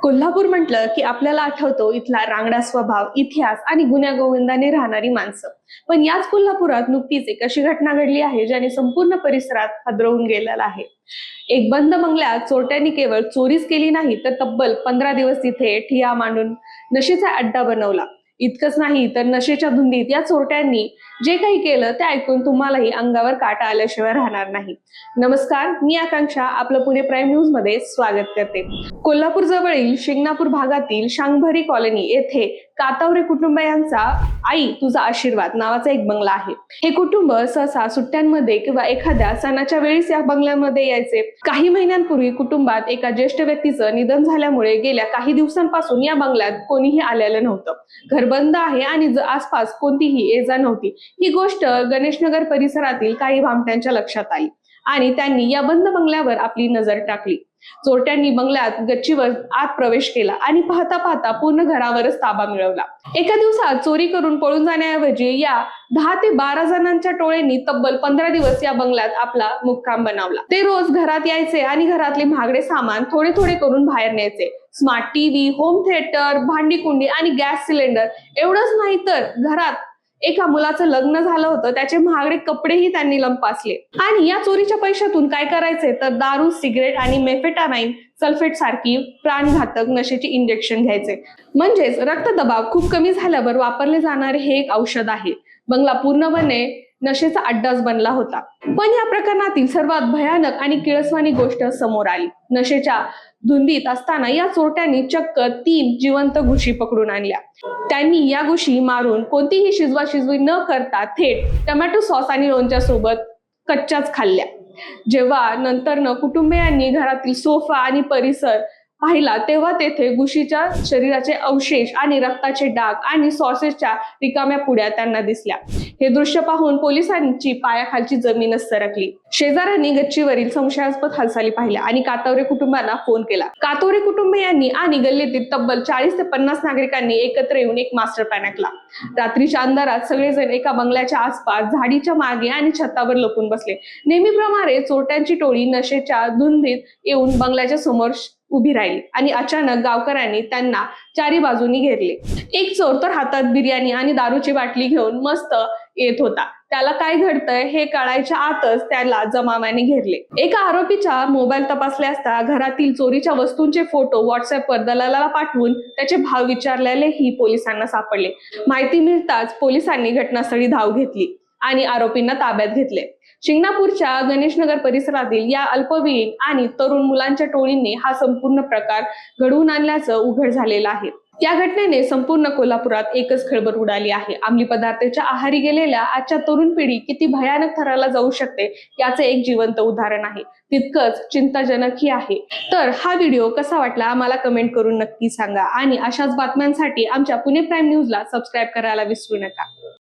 कोल्हापूर म्हटलं की आपल्याला आठवतो इथला रांगडा स्वभाव, इतिहास आणि गुण्यागोविंदाने राहणारी माणसं. पण याच कोल्हापुरात नुकतीच एक अशी घटना घडली आहे ज्याने संपूर्ण परिसरात हादरवून गेलेला आहे. एक बंद बंगल्यात चोरट्यांनी केवळ चोरीच केली नाही तर तब्बल 15 दिवस तिथे ठिय्या मांडून नशेचा अड्डा बनवला. इतकंच नाही तर नशेच्या धुंदीत या चोरट्यांनी जे काही केलं ते ऐकून तुम्हालाही अंगावर काटा आल्याशिवाय राहणार नाही. नमस्कार, मी आकांक्षा आपलं पुणे प्राईम न्यूज मध्ये स्वागत करते. कोल्हापूर जवळील शिंगणापूर भागातील शांगभरी कॉलनी येथे कातावरे कुटुंबियांचा आई तुझा आशीर्वाद नावाचा एक बंगला आहे. हे कुटुंब सहसा सुट्ट्यांमध्ये किंवा एखाद्या सणाच्या वेळीच या बंगल्यामध्ये यायचे. काही महिन्यांपूर्वी कुटुंबात एका ज्येष्ठ व्यक्तीचं निधन झाल्यामुळे गेल्या काही दिवसांपासून या बंगल्यात कोणीही आलेलं नव्हतं. घर बंद आहे आणि आसपास कोणतीही ये जा नव्हती. ही गोष्ट गणेशनगर परिसरातील काही भामट्यांच्या लक्षात आली आणि त्यांनी या बंद बंगल्यावर आपली नजर टाकली. चोरट्यांनी बंगल्यात गच्चीवर आत प्रवेश केला आणि पाहता पाहता पूर्ण घरावरच ताबा मिळवला. एका दिवसात चोरी करून पळून जाण्याऐवजी या 10 ते 12 जणांच्या टोळ्यांनी तब्बल 15 दिवस या बंगल्यात आपला मुक्काम बनवला. ते रोज घरात यायचे आणि घरातले महागडे सामान थोडे थोडे करून बाहेर न्यायचे. स्मार्ट टीव्ही, होम थिएटर, भांडी कुंडी आणि गॅस सिलेंडर एवढंच नाही तर घरात एका मुलाचं लग्न झालं होतं, त्याचे महागडे कपडेही त्यांनी लंपासले. आणि या चोरीच्या पैशातून काय करायचे तर दारू, सिगरेट आणि मेफेटामाइन सल्फेट सारखी प्राणघातक नशेची इंजेक्शन घ्यायचे. म्हणजेच रक्तदबाव खूप कमी झाल्यावर वापरले जाणारे हे एक औषध आहे. बंगला पूर्णपणे नशेचा अड्डाच बनला होता. पण या प्रकरणातील सर्वात भयानक आणि किळसवाणी गोष्ट समोर आली. नशेच्या धुंदीत असताना या चोरट्यांनी चक्क 3 जिवंत घुशी पकडून आणल्या. त्यांनी या घुशी मारून कोणतीही शिजवाशिजवी न करता थेट टोमॅटो सॉस आणि लोणच्या सोबत कच्च्याच खाल्ल्या. जेव्हा नंतर कुटुंबियांनी घरातील सोफा आणि परिसर पाहिला तेव्हा तेथे घुशीच्या शरीराचे अवशेष आणि रक्ताचे डाग आणि सॉसेसच्या रिकाम्या पुड्या त्यांना दिसल्या. हे दृश्य पाहून पोलिसांची पायाखालची जमीनच सरकली. शेजाऱ्यांनी गच्चीवरील संशयास्पद हालचाली पाहिल्या आणि कातवरे कुटुंबांना फोन केला. कातवरे कुटुंबियांनी आणि गल्लीतील तब्बल 40 ते 50 नागरिकांनी एकत्र येऊन एक मास्टर प्लॅन आखला. रात्रीच्या अंधारात सगळेजण एका बंगल्याच्या आसपास झाडीच्या मागे आणि छतावर लपून बसले. नेहमीप्रमाणे चोरट्यांची टोळी नशेच्या धुंदीत येऊन बंगल्याच्या समोर उभी राहिली आणि अचानक गावकऱ्यांनी त्यांना चारी बाजूनी घेरले. एक चोर तर हातात बिर्याणी आणि दारूची बाटली घेऊन मस्त येत होता. त्याला काय घडतंय हे कळायच्या आतच त्याला जमावाने घेरले. एका आरोपीचा मोबाईल तपासले असता घरातील चोरीच्या वस्तूंचे फोटो व्हॉट्सअपवर दलालाला पाठवून त्याचे भाव विचारलेलेही पोलिसांना सापडले. माहिती मिळताच पोलिसांनी घटनास्थळी धाव घेतली आणि आरोपींना ताब्यात घेतले. शिंगणापूरच्या गणेशनगर परिसरातील या अल्पवयीन आणि तरुण मुलांच्या टोळीने हा संपूर्ण प्रकार घडवून आणल्याचं उघड झालेलं आहे. या घटनेने संपूर्ण कोल्हापुरात एकच खळबळ उडाली आहे. अंमली पदार्थाच्या आहारी गेलेल्या आजच्या तरुण पिढी किती भयानक थराला जाऊ शकते याचे एक जिवंत उदाहरण आहे. तितकंच चिंताजनकही आहे. तर हा व्हिडिओ कसा वाटला आम्हाला कमेंट करून नक्की सांगा आणि अशाच बातम्यांसाठी आमच्या पुणे प्राईम न्यूजला सबस्क्राईब करायला विसरू नका.